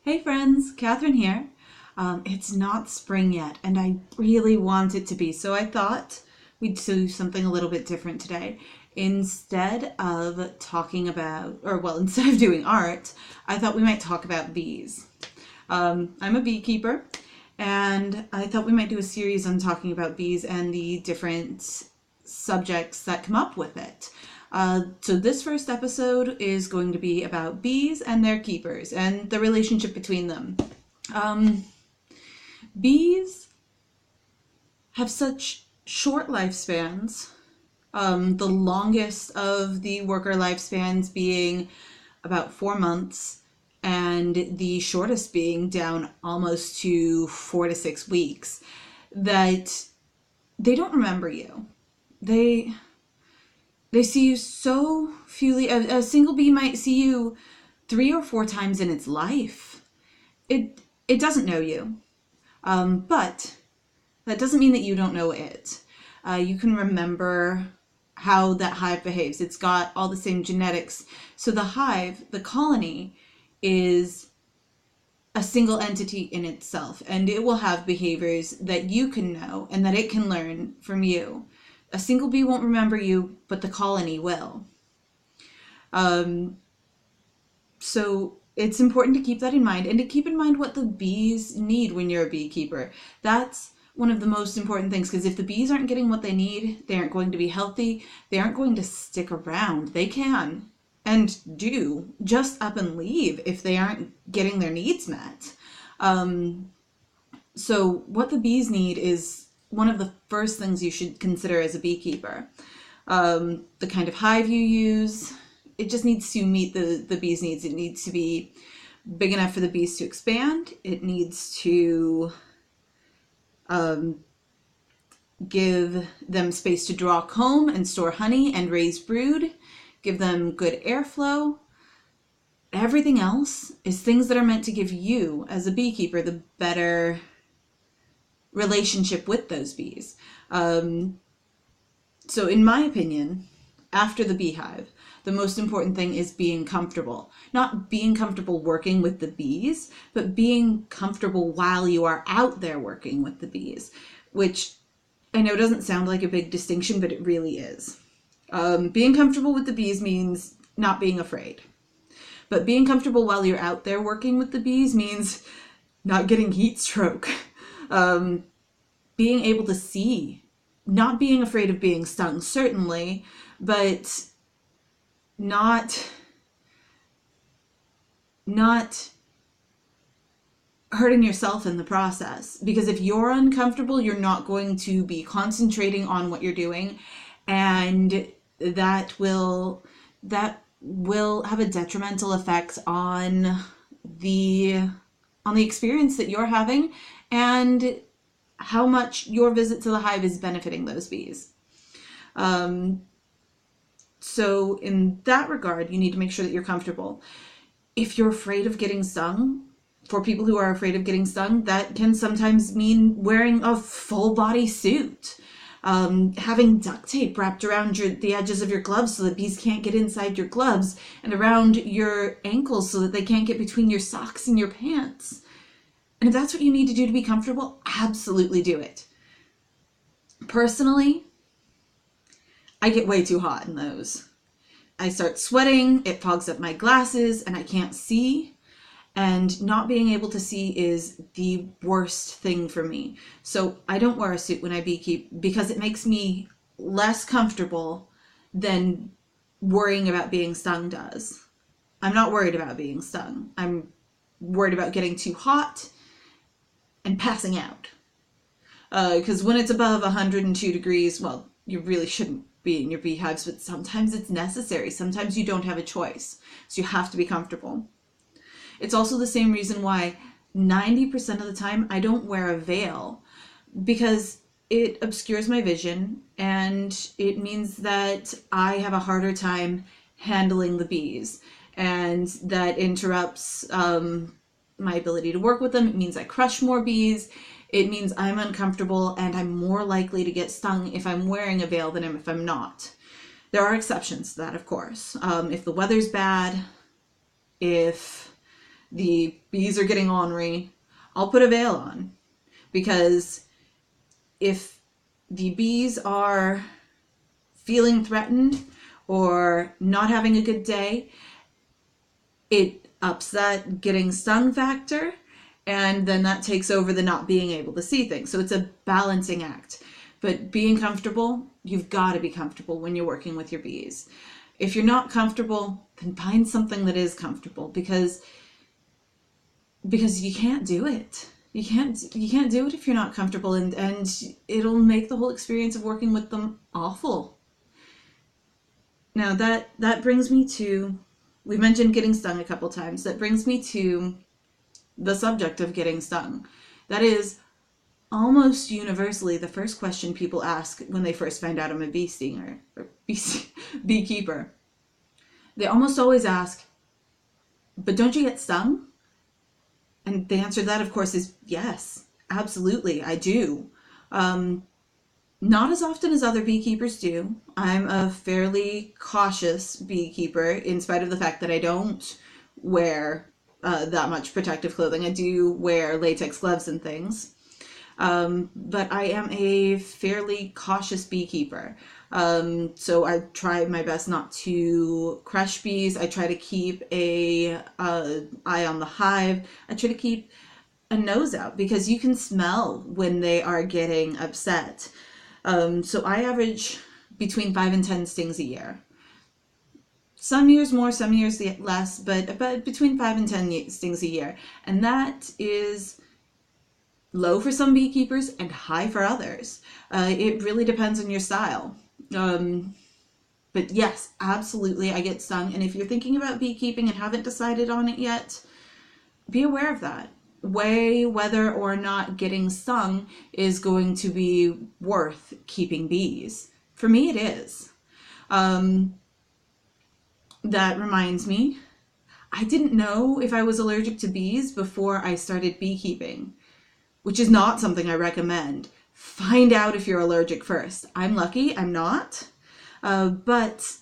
Hey friends, Catherine here. It's not spring yet, and I really want it to be, so I thought we'd do something a little bit different today. Instead of talking about, instead of doing art, I thought we might talk about bees. I'm a beekeeper, and I thought we might do a series on talking about bees and the different subjects that come up with it. So this first episode is going to be about bees and their keepers and the relationship between them. Bees have such short lifespans, the longest of the worker lifespans being about 4 months, and the shortest being down almost to 4 to 6 weeks, that they don't remember you. They see you so fewly. A single bee might see you 3 or 4 times in its life. It doesn't know you, but that doesn't mean that you don't know it. You can remember how that hive behaves. It's got all the same genetics. So the hive, the colony, is a single entity in itself, and it will have behaviors that you can know and that it can learn from you. A single bee won't remember you, but the colony will. So it's important to keep that in mind, and to keep in mind what the bees need when you're a beekeeper. That's one of the most important things, because if the bees aren't getting what they need, they aren't going to be healthy, they aren't going to stick around. They can, and do, just up and leave if they aren't getting their needs met. So what the bees need is one of the first things you should consider as a beekeeper. The kind of hive you use, it just needs to meet the bees' needs. It needs to be big enough for the bees to expand. It needs to give them space to draw comb and store honey and raise brood, give them good airflow. Everything else is things that are meant to give you, as a beekeeper, the better relationship with those bees. So in my opinion, after the beehive, the most important thing is being comfortable. Not being comfortable working with the bees, but being comfortable while you are out there working with the bees, which I know doesn't sound like a big distinction, but it really is. Being comfortable with the bees means not being afraid. But being comfortable while you're out there working with the bees means not getting heat stroke. Being able to see, not being afraid of being stung, certainly, but not hurting yourself in the process. Because if you're uncomfortable, you're not going to be concentrating on what you're doing, and that will have a detrimental effect on the experience that you're having, and how much your visit to the hive is benefiting those bees. So in that regard, you need to make sure that you're comfortable. If you're afraid of getting stung, for people who are afraid of getting stung, that can sometimes mean wearing a full body suit, having duct tape wrapped around the edges of your gloves so that bees can't get inside your gloves, and around your ankles so that they can't get between your socks and your pants. And if that's what you need to do to be comfortable, absolutely do it. Personally, I get way too hot in those. I start sweating, it fogs up my glasses, and I can't see. And not being able to see is the worst thing for me. So I don't wear a suit when I beekeep, because it makes me less comfortable than worrying about being stung does. I'm not worried about being stung. I'm worried about getting too hot and passing out. Because when it's above 102 degrees, well, you really shouldn't be in your beehives, but sometimes it's necessary. Sometimes you don't have a choice. So you have to be comfortable. It's also the same reason why 90% of the time I don't wear a veil, because it obscures my vision, and it means that I have a harder time handling the bees, and that interrupts my ability to work with them. It means I crush more bees. It means I'm uncomfortable, and I'm more likely to get stung if I'm wearing a veil than if I'm not. There are exceptions to that, of course. If the weather's bad, if the bees are getting ornery, I'll put a veil on. Because if the bees are feeling threatened or not having a good day, it ups that getting stung factor, and then that takes over the not being able to see things. So it's a balancing act. But being comfortable, you've got to be comfortable when you're working with your bees. If you're not comfortable, then find something that is comfortable, because you can't do it. You can't do it if you're not comfortable, and it'll make the whole experience of working with them awful. Now that brings me to, we mentioned getting stung a couple times. That brings me to the subject of getting stung. That is almost universally the first question people ask when they first find out I'm a bee stinger or beekeeper. They almost always ask, but don't you get stung? And the answer to that, of course, is yes, absolutely, I do. Not as often as other beekeepers do. I'm a fairly cautious beekeeper, in spite of the fact that I don't wear that much protective clothing. I do wear latex gloves and things. But I am a fairly cautious beekeeper. So I try my best not to crush bees. I try to keep a eye on the hive. I try to keep a nose out, because you can smell when they are getting upset. So I average between 5 and 10 stings a year. Some years more, some years less, but between 5 and 10 stings a year. And that is low for some beekeepers and high for others. It really depends on your style. But yes, absolutely, I get stung. And if you're thinking about beekeeping and haven't decided on it yet, be aware of that. Weigh whether or not getting stung is going to be worth keeping bees. For me, it is. That reminds me, I didn't know if I was allergic to bees before I started beekeeping, which is not something I recommend. Find out if you're allergic first. I'm lucky I'm not, but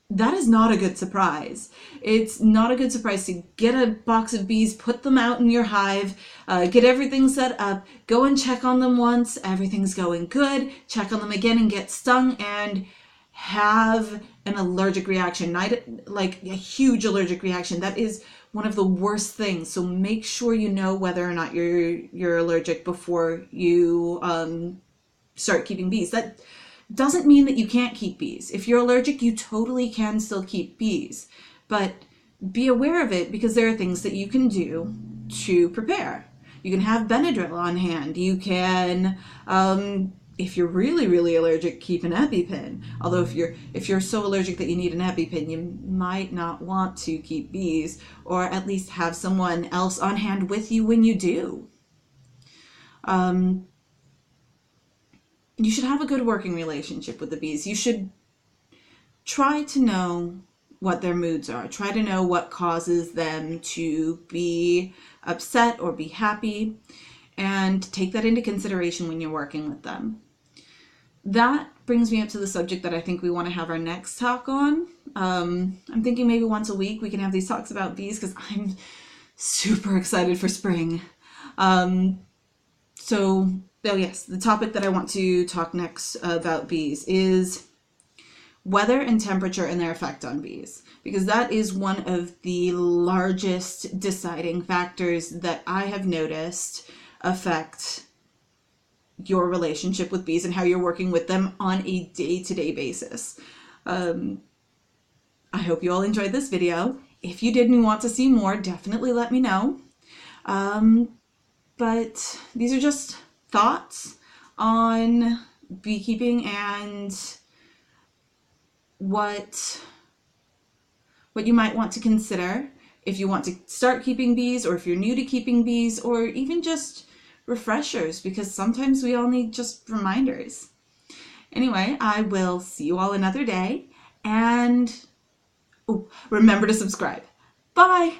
that is not a good surprise. It's not a good surprise to get a box of bees, put them out in your hive, get everything set up, go and check on them once, everything's going good, check on them again and get stung and have an allergic reaction, not like a huge allergic reaction. That is one of the worst things. So make sure you know whether or not you're allergic before you start keeping bees. That doesn't mean that you can't keep bees. If you're allergic, you totally can still keep bees, but be aware of it, because there are things that you can do to prepare. You can have Benadryl on hand. You can, if you're really, really allergic, keep an EpiPen. Although if you're so allergic that you need an EpiPen, you might not want to keep bees, or at least have someone else on hand with you when you do. You should have a good working relationship with the bees. You should try to know what their moods are. Try to know what causes them to be upset or be happy, and take that into consideration when you're working with them. That brings me up to the subject that I think we want to have our next talk on. I'm thinking maybe once a week we can have these talks about bees, because I'm super excited for spring. Yes, the topic that I want to talk next about bees is weather and temperature and their effect on bees, because that is one of the largest deciding factors that I have noticed affect your relationship with bees and how you're working with them on a day-to-day basis. I hope you all enjoyed this video. If you did and want to see more, definitely let me know. But these are just thoughts on beekeeping and what you might want to consider if you want to start keeping bees, or if you're new to keeping bees, or even just refreshers, because sometimes we all need just reminders. Anyway, I will see you all another day, and remember to subscribe. Bye!